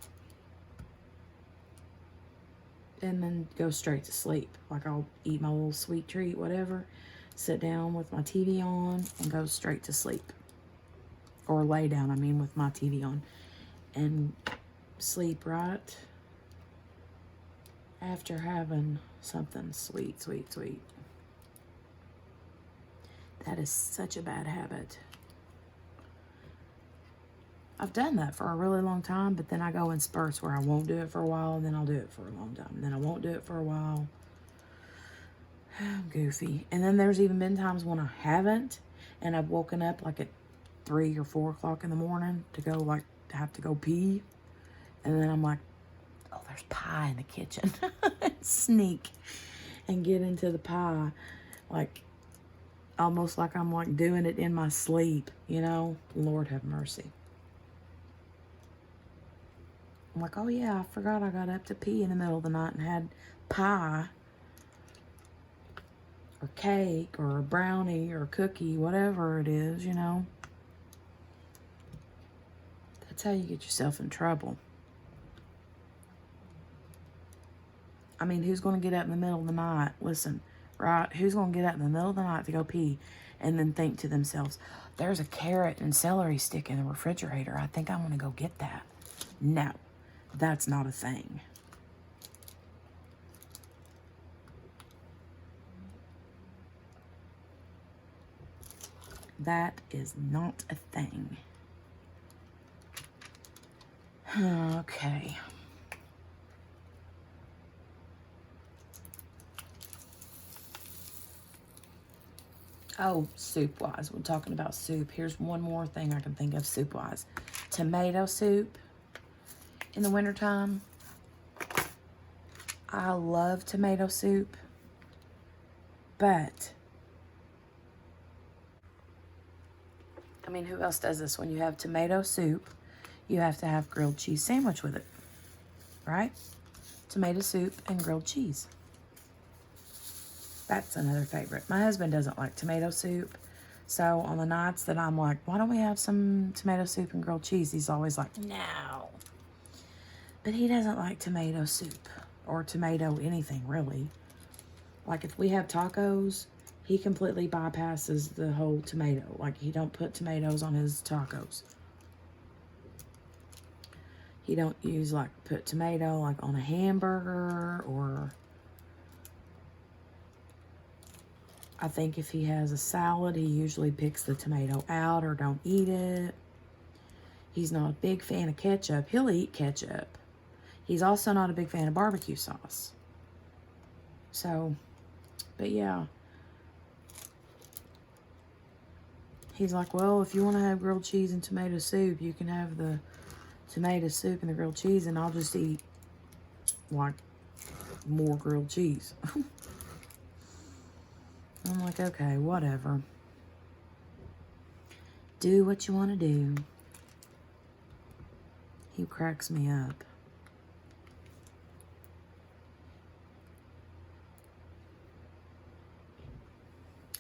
then go straight to sleep. Like I'll eat my little sweet treat, whatever, sit down with my TV on and go straight to sleep. Or lay down, I mean, with my TV on. And sleep right after having something sweet. That is such a bad habit. I've done that for a really long time, but then I go in spurts where I won't do it for a while, and then I'll do it for a long time, and then I won't do it for a while. I'm goofy. And then there's even been times when I haven't, and I've woken up like at 3 or 4 o'clock in the morning to go, like, have to go pee. And then I'm like, oh, there's pie in the kitchen. Sneak and get into the pie. Like, almost like I'm, like, doing it in my sleep, you know? Lord have mercy. I'm like, oh yeah, I forgot I got up to pee in the middle of the night and had pie or cake or a brownie or a cookie, whatever it is, you know. That's how you get yourself in trouble. I mean, who's going to get up in the middle of the night? Listen, right? Who's going to get up in the middle of the night to go pee and then think to themselves, there's a carrot and celery stick in the refrigerator. I think I want to go get that. No. That's not a thing. That is not a thing. Okay. Oh, soup-wise. We're talking about soup. Here's one more thing I can think of soup-wise. Tomato soup in the wintertime. I love tomato soup. But, I mean, who else does this? When you have tomato soup, you have to have grilled cheese sandwich with it. Right? Tomato soup and grilled cheese. That's another favorite. My husband doesn't like tomato soup. So on the nights that I'm like, why don't we have some tomato soup and grilled cheese? He's always like, no. But he doesn't like tomato soup or tomato anything, really. Like if we have tacos, he completely bypasses the whole tomato. Like he don't put tomatoes on his tacos. He don't use like put tomato like on a hamburger, or I think if he has a salad, he usually picks the tomato out or don't eat it. He's not a big fan of ketchup. He'll eat ketchup. He's also not a big fan of barbecue sauce. So, but yeah. He's like, well, if you want to have grilled cheese and tomato soup, you can have the tomato soup and the grilled cheese, and I'll just eat, like, more grilled cheese. I'm like, okay, whatever. Do what you want to do. He cracks me up.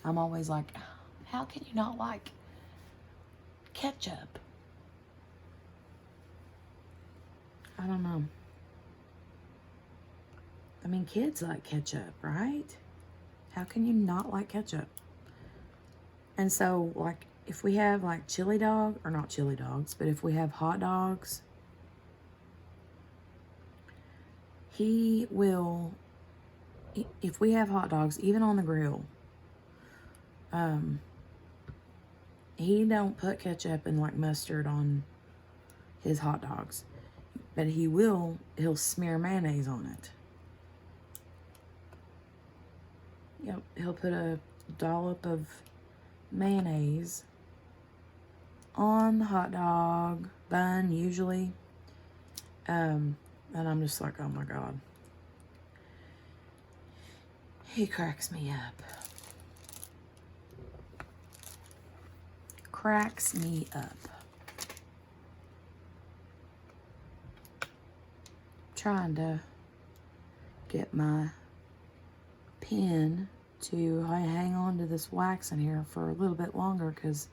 I'm always like, how can you not like ketchup? I don't know. I mean, kids like ketchup, right? How can you not like ketchup? And so, like, if we have, like, chili dog, or not chili dogs, but if we have hot dogs, he will, if we have hot dogs, even on the grill, he don't put ketchup and, like, mustard on his hot dogs. But he'll smear mayonnaise on it. Yep, he'll put a dollop of mayonnaise on the hot dog bun, usually. And I'm just like, oh my God. He cracks me up. Cracks me up. Trying to get my pen to hang on to this wax in here for a little bit longer, because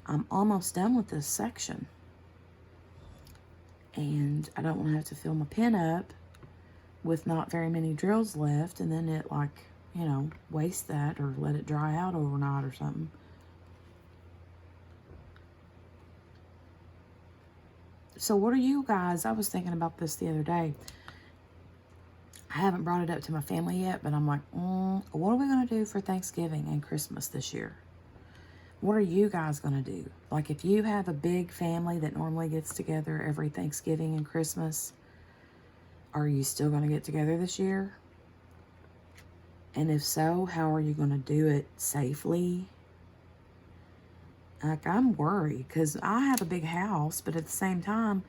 I'm almost done with this section. And I don't want to have to fill my pen up with not very many drills left, and then it, like, you know, waste that or let it dry out overnight or something. So what are you guys, I was thinking about this the other day. I haven't brought it up to my family yet, but I'm like, what are we going to do for Thanksgiving and Christmas this year? What are you guys going to do? Like, if you have a big family that normally gets together every Thanksgiving and Christmas, are you still going to get together this year? And if so, how are you going to do it safely? Like, I'm worried because I have a big house, but at the same time,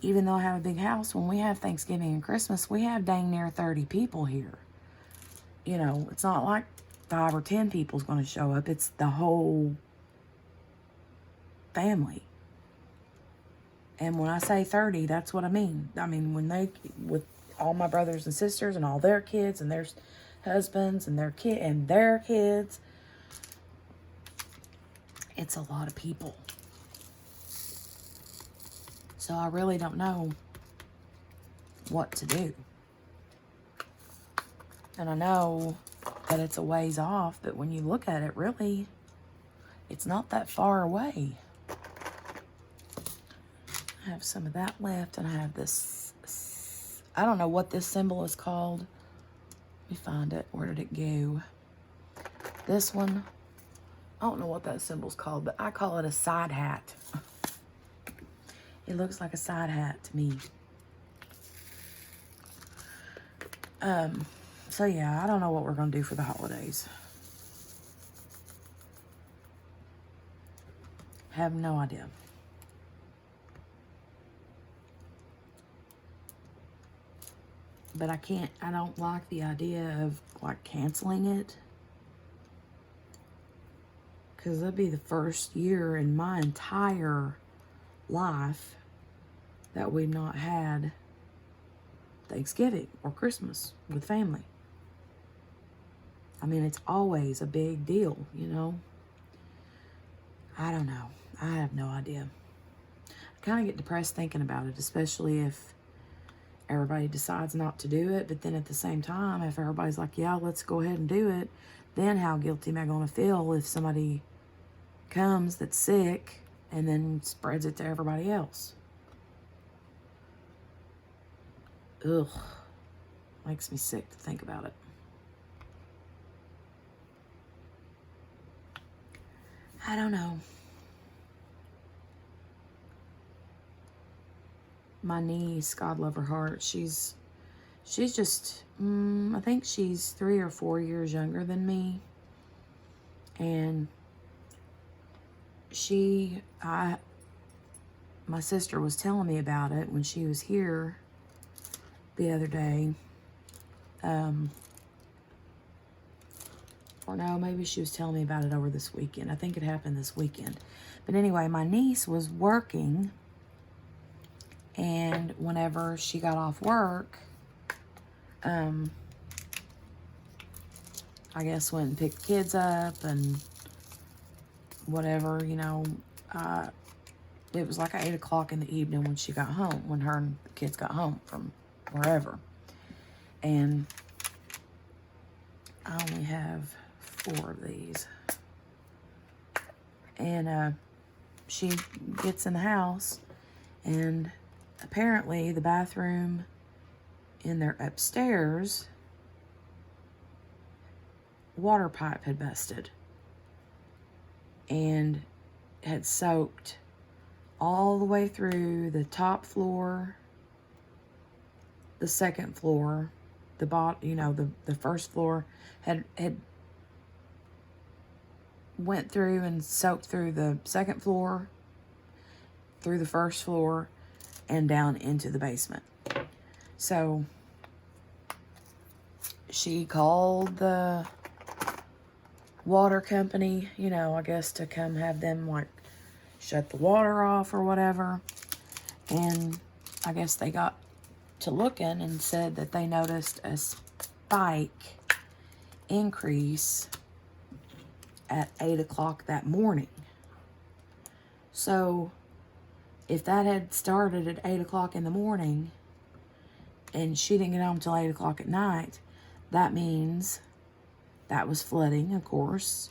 even though I have a big house, when we have Thanksgiving and Christmas, we have dang near 30 people here. You know, it's not like 5 or 10 people's going to show up. It's the whole family. And when I say 30, that's what I mean. I mean, with all my brothers and sisters and all their kids and their husbands and their kids, it's a lot of people. So I really don't know what to do. And I know that it's a ways off, but when you look at it, really, it's not that far away. I have some of that left, and I have this, I don't know what this symbol is called. Let me find it. Where did it go? This one, I don't know what that symbol's called, but I call it a side hat. It looks like a side hat to me. So yeah, I don't know what we're going to do for the holidays. Have no idea. But I don't like the idea of like canceling it. Because that'd be the first year in my entire life that we've not had Thanksgiving or Christmas with family. I mean, it's always a big deal, you know? I don't know. I have no idea. I kind of get depressed thinking about it, especially if everybody decides not to do it. But then at the same time, if everybody's like, yeah, let's go ahead and do it, then how guilty am I going to feel if somebody comes that's sick and then spreads it to everybody else? Ugh. Makes me sick to think about it. I don't know. My niece, God love her heart, she's just, I think she's 3 or 4 years younger than me. And my sister was telling me about it when she was here the other day. Or no, maybe she was telling me about it over this weekend. I think it happened this weekend. But anyway, my niece was working, and whenever she got off work, I guess went and picked the kids up and whatever, you know. It was like 8 o'clock in the evening when she got home, when her and the kids got home from wherever. And I only have 4 of these. And she gets in the house, and apparently the bathroom in their upstairs water pipe had busted and had soaked all the way through the top floor, the second floor, the first floor had went through and soaked through the second floor, through the first floor, and down into the basement. So she called the water company, you know, I guess to come have them like shut the water off or whatever. And I guess they got to looking and said that they noticed a spike increase at 8 o'clock that morning. So if that had started at 8 o'clock in the morning and she didn't get home till 8 o'clock at night, that means that was flooding, of course,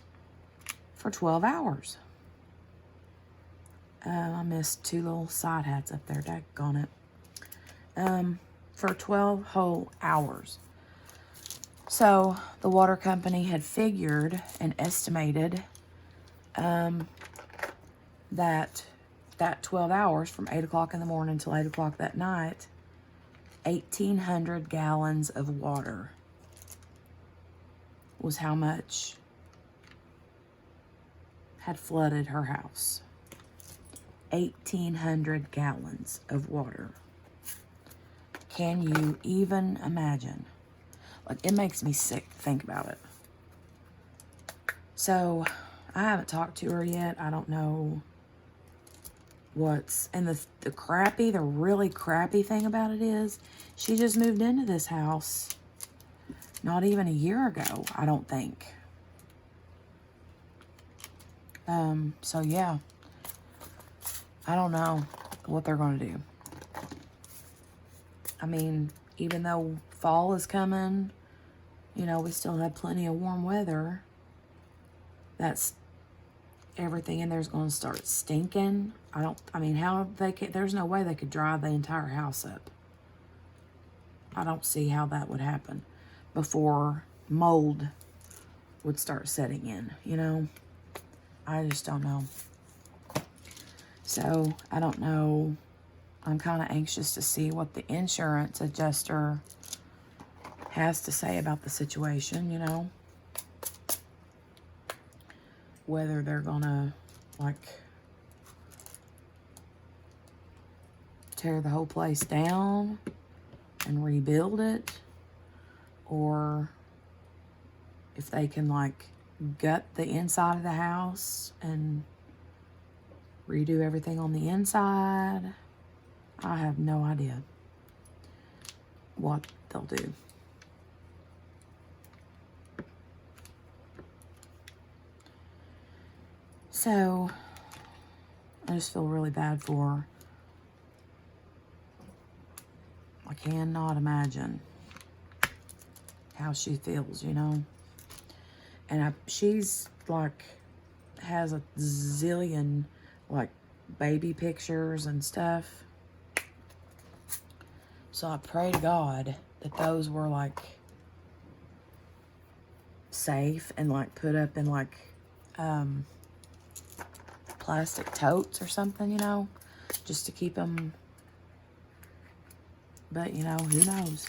for 12 hours. I missed 2 little side hats up there, daggone it. For 12 whole hours. So the water company had figured and estimated that 12 hours from 8 o'clock in the morning until 8 o'clock that night, 1,800 gallons of water was how much had flooded her house. 1,800 gallons of water. Can you even imagine? Like, it makes me sick to think about it. So, I haven't talked to her yet. I don't know what's... And the really crappy thing about it is, she just moved into this house not even a year ago, I don't think. So yeah. I don't know what they're going to do. I mean, even though fall is coming, you know, we still have plenty of warm weather. That's everything in there's going to start stinking. There's no way they could dry the entire house up. I don't see how that would happen before mold would start setting in, you know. I just don't know. So, I don't know. I'm kind of anxious to see what the insurance adjuster has to say about the situation, you know. Whether they're gonna, like, tear the whole place down and rebuild it, or if they can like gut the inside of the house and redo everything on the inside. I have no idea what they'll do. So I just feel really bad for her. I cannot imagine how she feels, you know. And she's like, has a zillion like baby pictures and stuff. So I pray to God that those were like safe and like put up in like plastic totes or something, you know, just to keep them. But, you know, who knows?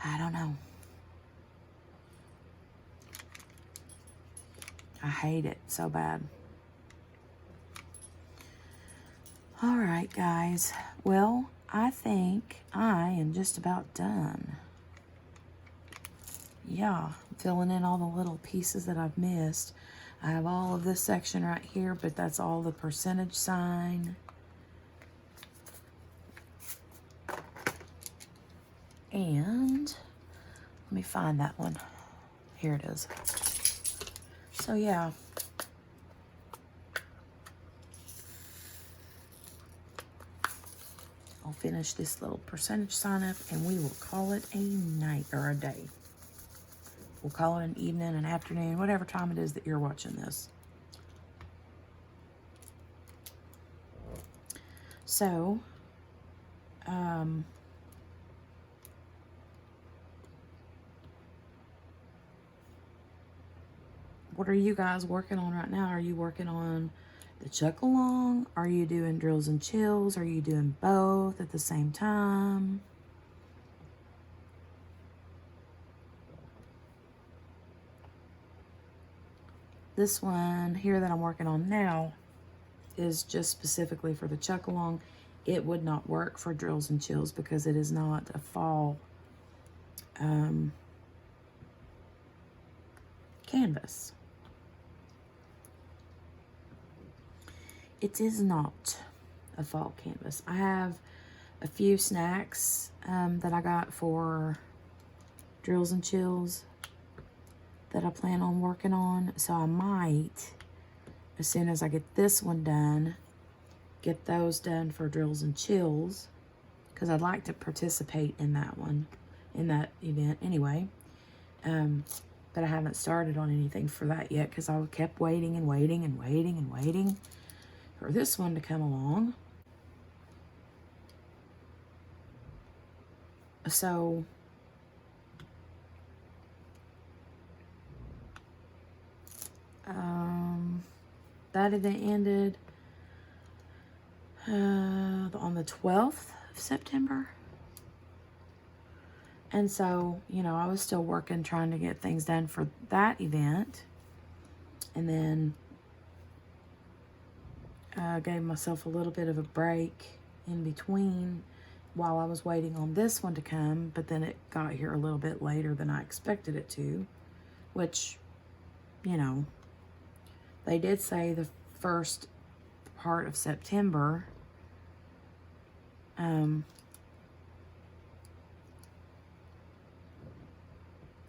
I don't know. I hate it so bad. All right, guys. Well, I think I am just about done. Yeah, filling in all the little pieces that I've missed. I have all of this section right here, but that's all the percentage sign. And let me find that one. Here it is. So yeah. I'll finish this little percentage sign up and we will call it a night or a day. We'll call it an evening, an afternoon, whatever time it is that you're watching this. So, what are you guys working on right now? Are you working on the chuck along? Are you doing drills and chills? Are you doing both at the same time? This one here that I'm working on now is just specifically for the chuck along. It would not work for drills and chills because it is not a fall canvas. It is not a fall canvas. I have a few snacks that I got for drills and chills that I plan on working on. So I might, as soon as I get this one done, get those done for drills and chills, because I'd like to participate in that one, in that event anyway. But I haven't started on anything for that yet because I kept waiting and waiting and waiting and waiting for this one to come along. So that event ended on the 12th of September. And so, you know, I was still working, trying to get things done for that event. And then gave myself a little bit of a break in between while I was waiting on this one to come. But then it got here a little bit later than I expected it to, which, you know, they did say the first part of September.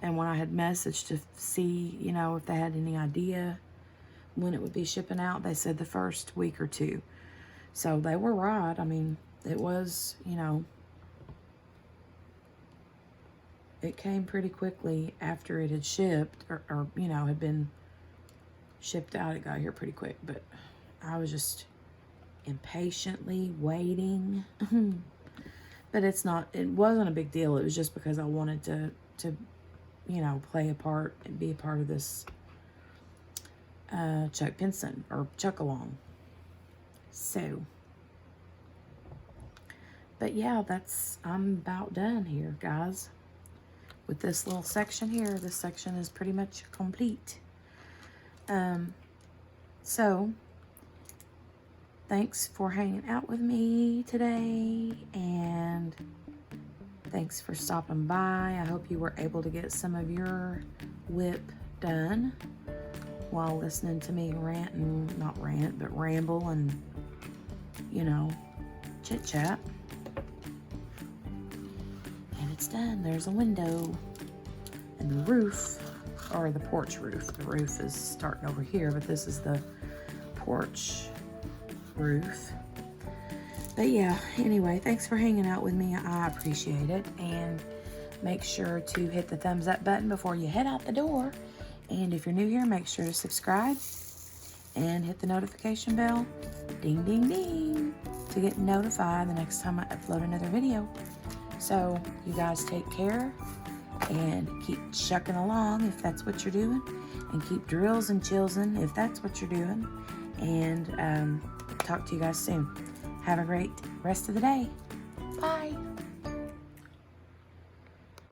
And when I had messaged to see, you know, if they had any idea when it would be shipping out, they said the first week or two. So they were right. I mean, it was, you know, it came pretty quickly after it had shipped or you know, had been shipped out. It got here pretty quick, but I was just impatiently waiting. But it wasn't a big deal. It was just because I wanted to you know, play a part and be a part of this Chuck Pinson or Chuck Along. So, but yeah, I'm about done here, guys. With this little section here, this section is pretty much complete. So, thanks for hanging out with me today, and thanks for stopping by. I hope you were able to get some of your WIP done while listening to me rant and, not rant, but ramble and, you know, chit chat. And it's done. There's a window and the roof, or the porch roof. The roof is starting over here, but this is the porch roof. But yeah, anyway, thanks for hanging out with me. I appreciate it. And make sure to hit the thumbs up button before you head out the door. And if you're new here, make sure to subscribe and hit the notification bell, ding, ding, ding, to get notified the next time I upload another video. So you guys take care and keep chucking along if that's what you're doing, and keep drills and chillsing if that's what you're doing. And talk to you guys soon. Have a great rest of the day. Bye.